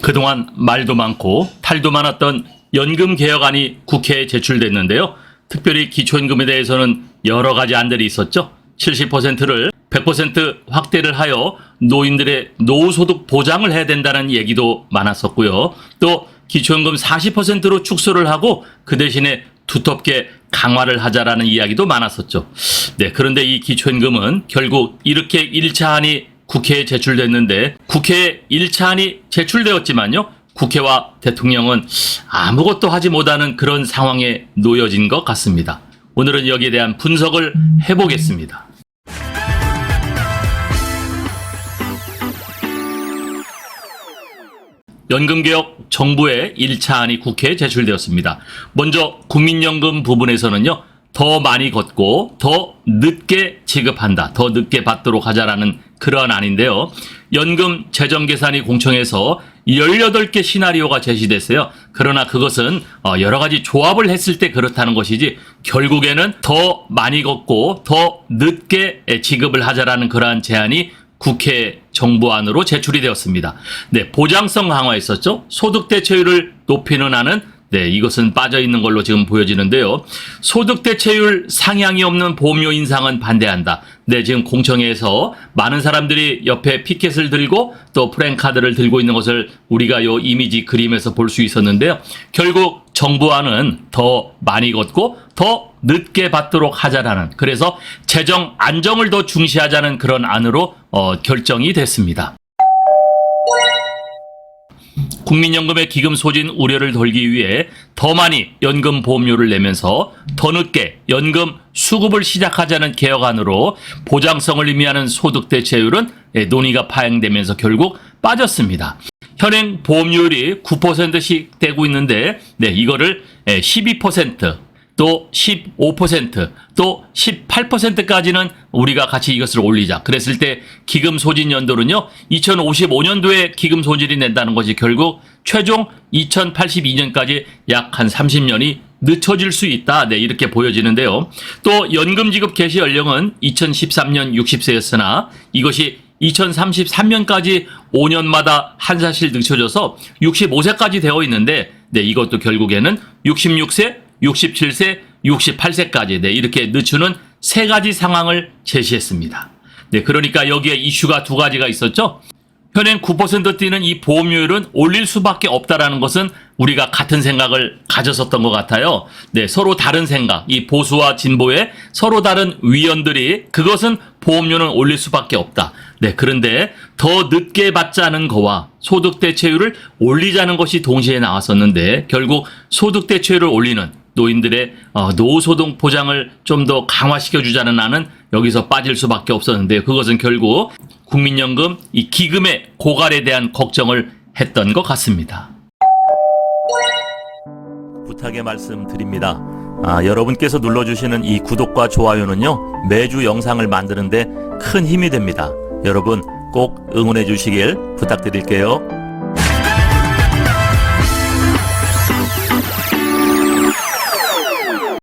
그동안 말도 많고 탈도 많았던 연금 개혁안이 국회에 제출됐는데요. 특별히 기초연금에 대해서는 여러 가지 안들이 있었죠. 70%를 100% 확대를 하여 노인들의 노후소득 보장을 해야 된다는 얘기도 많았었고요. 또 기초연금 40%로 축소를 하고 그 대신에 두텁게 강화를 하자라는 이야기도 많았었죠. 네, 그런데 이 기초연금은 결국 이렇게 1차안이 국회에 제출됐는데 국회에 1차안이 제출되었지만요. 국회와 대통령은 아무것도 하지 못하는 그런 상황에 놓여진 것 같습니다. 오늘은 여기에 대한 분석을 해보겠습니다. 연금개혁 정부의 1차안이 국회에 제출되었습니다. 먼저 국민연금 부분에서는요. 더 많이 걷고 더 늦게 지급한다. 더 늦게 받도록 하자라는 그러한 안인데요. 연금 재정계산위 공청에서 18개 시나리오가 제시됐어요. 그러나 그것은 여러 가지 조합을 했을 때 그렇다는 것이지 결국에는 더 많이 걷고 더 늦게 지급을 하자라는 그러한 제안이 국회 정부안으로 제출이 되었습니다. 네, 보장성 강화했었죠. 소득 대체율을 높이는 안은 네, 이것은 빠져 있는 걸로 지금 보여지는데요. 소득 대체율 상향이 없는 보험료 인상은 반대한다. 네, 지금 공청회에서 많은 사람들이 옆에 피켓을 들고 또 프랜카드를 들고 있는 것을 우리가 요 이미지 그림에서 볼 수 있었는데요. 결국 정부안은 더 많이 걷고 더 늦게 받도록 하자라는, 그래서 재정 안정을 더 중시하자는 그런 안으로 결정이 됐습니다. 국민연금의 기금 소진 우려를 덜기 위해 더 많이 연금 보험료를 내면서 더 늦게 연금 수급을 시작하자는 개혁안으로 보장성을 의미하는 소득 대체율은 논의가 파행되면서 결국 빠졌습니다. 현행 보험료율이 9%씩 되고 있는데 이거를 12%, 또 15%, 또 18%까지는 우리가 같이 이것을 올리자. 그랬을 때 기금 소진 연도는요. 2055년도에 기금 소진이 낸다는 것이 결국 최종 2082년까지 약 한 30년이 늦춰질 수 있다. 네, 이렇게 보여지는데요. 또 연금 지급 개시 연령은 2013년 60세였으나 이것이 2033년까지 5년마다 한 살씩 늦춰져서 65세까지 되어 있는데 이것도 결국에는 66세, 67세, 68세까지 이렇게 늦추는 세 가지 상황을 제시했습니다. 네, 그러니까 여기에 이슈가 두 가지가 있었죠. 현행 9% 뛰는 이 보험료율은 올릴 수밖에 없다라는 것은 우리가 같은 생각을 가졌었던 것 같아요. 네, 서로 다른 생각, 이 보수와 진보의 서로 다른 위원들이 그것은 보험료는 올릴 수밖에 없다. 네, 그런데 더 늦게 받자는 거와 소득 대체율을 올리자는 것이 동시에 나왔었는데 결국 소득 대체율을 올리는 노인들의 노후소득 보장을 좀 더 강화시켜주자는 안은 여기서 빠질 수밖에 없었는데 그것은 결국 국민연금 이 기금의 고갈에 대한 걱정을 했던 것 같습니다. 부탁의 말씀 드립니다. 여러분께서 눌러주시는 이 구독과 좋아요는요 매주 영상을 만드는데 큰 힘이 됩니다. 여러분 꼭 응원해 주시길 부탁드릴게요.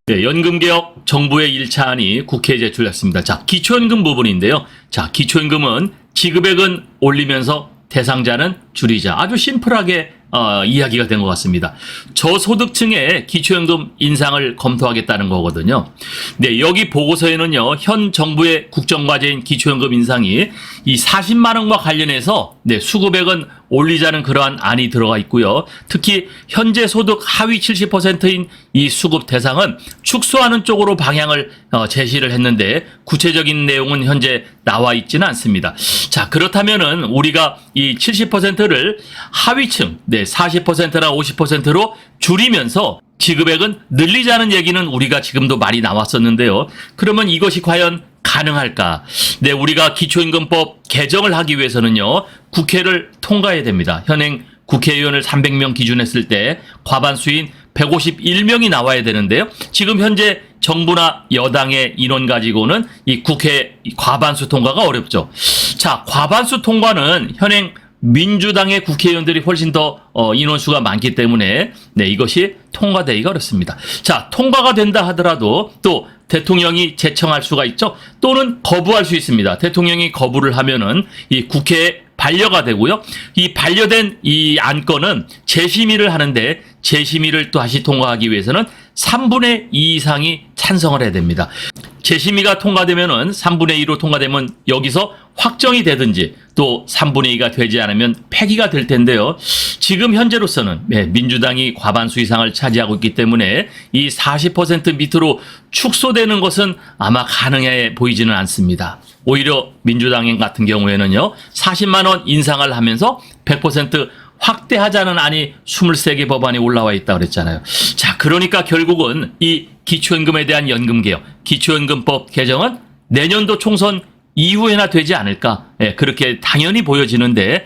네, 연금개혁 정부의 1차안이 국회에 제출됐습니다. 자, 기초연금 부분인데요. 자, 기초연금은 지급액은 올리면서 대상자는 줄이자. 아주 심플하게 이야기가 된 것 같습니다. 저소득층의 기초연금 인상을 검토하겠다는 거거든요. 네, 여기 보고서에는요, 현 정부의 국정과제인 기초연금 인상이 이 40만 원과 관련해서 수급액은 올리자는 그러한 안이 들어가 있고요. 특히 현재 소득 하위 70%인 이 수급 대상은 축소하는 쪽으로 방향을 제시를 했는데 구체적인 내용은 현재 나와 있지는 않습니다. 자, 그렇다면은 우리가 이 70%를 하위층, 40%나 50%로 줄이면서 지급액은 늘리자는 얘기는 우리가 지금도 많이 나왔었는데요. 그러면 이것이 과연 가능할까? 네, 우리가 기초임금법 개정을 하기 위해서는요, 국회를 통과해야 됩니다. 현행 국회의원을 300명 기준했을 때 과반수인 151명이 나와야 되는데요. 지금 현재 정부나 여당의 인원 가지고는 이 국회 과반수 통과가 어렵죠. 자, 과반수 통과는 현행 민주당의 국회의원들이 훨씬 더 인원수가 많기 때문에 이것이 통과되기가 어렵습니다. 자, 통과가 된다 하더라도 또 대통령이 제청할 수가 있죠. 또는 거부할 수 있습니다. 대통령이 거부를 하면은 이 국회의 반려가 되고요. 이 반려된 이 안건은 재심의를 하는데 재심의를 또 다시 통과하기 위해서는 3분의 2 이상이 찬성을 해야 됩니다. 재심의가 통과되면은 3분의 2로 통과되면 여기서 확정이 되든지 또 3분의 2가 되지 않으면 폐기가 될 텐데요. 지금 현재로서는 민주당이 과반수 이상을 차지하고 있기 때문에 이 40% 밑으로 축소되는 것은 아마 가능해 보이지는 않습니다. 오히려 민주당 같은 경우에는요. 40만 원 인상을 하면서 100% 확대하자는 안이 23개 법안이 올라와 있다고 그랬잖아요. 자, 그러니까 결국은 이 기초연금에 대한 연금개혁, 기초연금법 개정은 내년도 총선 이후에나 되지 않을까. 그렇게 당연히 보여지는데,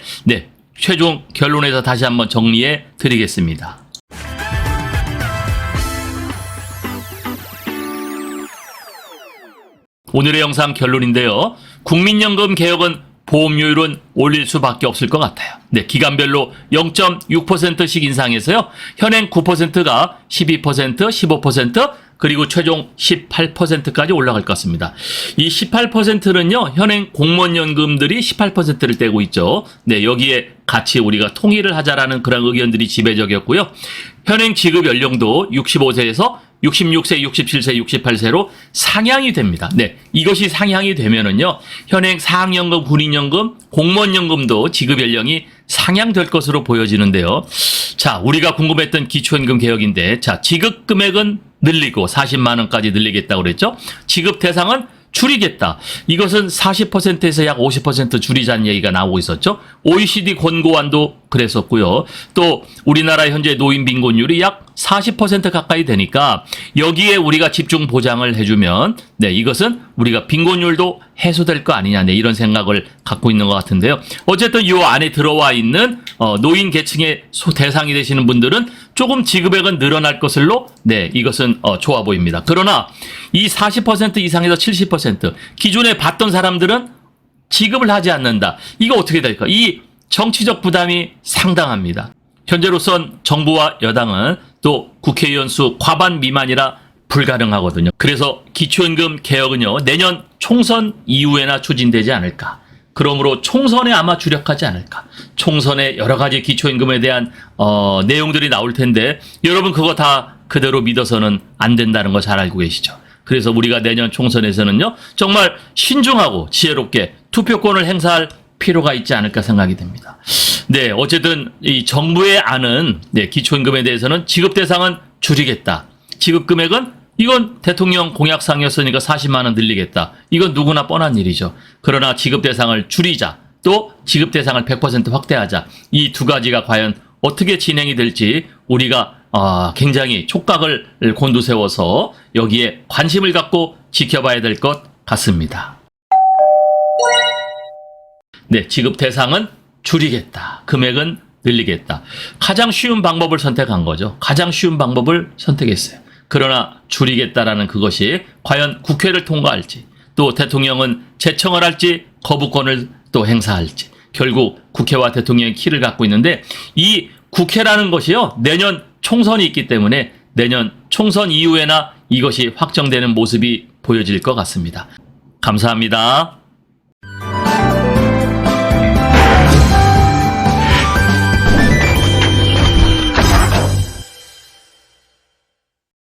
최종 결론에서 다시 한번 정리해 드리겠습니다. 오늘의 영상 결론인데요. 국민연금 개혁은 보험료율은 올릴 수밖에 없을 것 같아요. 기간별로 0.6%씩 인상해서요. 현행 9%가 12%, 15%, 그리고 최종 18%까지 올라갈 것 같습니다. 이 18%는요. 현행 공무원연금들이 18%를 떼고 있죠. 여기에 같이 우리가 통일을 하자라는 그런 의견들이 지배적이었고요. 현행 지급 연령도 65세에서 66세, 67세, 68세로 상향이 됩니다. 이것이 상향이 되면은요, 현행 사학연금, 군인연금, 공무원연금도 지급 연령이 상향될 것으로 보여지는데요. 자, 우리가 궁금했던 기초연금 개혁인데, 자, 지급 금액은 늘리고 40만 원까지 늘리겠다고 그랬죠. 지급 대상은 줄이겠다. 이것은 40%에서 약 50% 줄이자는 얘기가 나오고 있었죠. OECD 권고안도 그랬었고요. 또 우리나라 현재 노인 빈곤율이 약 40% 가까이 되니까 여기에 우리가 집중 보장을 해주면 이것은 우리가 빈곤율도 해소될 거 아니냐 이런 생각을 갖고 있는 것 같은데요. 어쨌든 이 안에 들어와 있는 노인 계층의 대상이 되시는 분들은 조금 지급액은 늘어날 것으로 이것은 좋아 보입니다. 그러나 이 40% 이상에서 70% 기존에 받던 사람들은 지급을 하지 않는다. 이거 어떻게 될까? 이 정치적 부담이 상당합니다. 현재로선 정부와 여당은 또 국회의원 수 과반 미만이라 불가능하거든요. 그래서 기초연금 개혁은요, 내년 총선 이후에나 추진되지 않을까. 그러므로 총선에 아마 주력하지 않을까. 총선에 여러 가지 기초연금에 대한 내용들이 나올 텐데 여러분 그거 다 그대로 믿어서는 안 된다는 거 잘 알고 계시죠. 그래서 우리가 내년 총선에서는요, 정말 신중하고 지혜롭게 투표권을 행사할 필요가 있지 않을까 생각이 됩니다. 어쨌든 이 정부의 안은 기초연금에 대해서는 지급 대상은 줄이겠다. 지급 금액은 이건 대통령 공약상이었으니까 40만 원 늘리겠다. 이건 누구나 뻔한 일이죠. 그러나 지급 대상을 줄이자. 또 지급 대상을 100% 확대하자. 이 두 가지가 과연 어떻게 진행이 될지 우리가 굉장히 촉각을 곤두세워서 여기에 관심을 갖고 지켜봐야 될 것 같습니다. 지급 대상은 줄이겠다. 금액은 늘리겠다. 가장 쉬운 방법을 선택한 거죠. 가장 쉬운 방법을 선택했어요. 그러나 줄이겠다라는 그것이 과연 국회를 통과할지, 또 대통령은 제청을 할지, 거부권을 또 행사할지, 결국 국회와 대통령의 키를 갖고 있는데 이 국회라는 것이요, 내년 총선이 있기 때문에 내년 총선 이후에나 이것이 확정되는 모습이 보여질 것 같습니다. 감사합니다.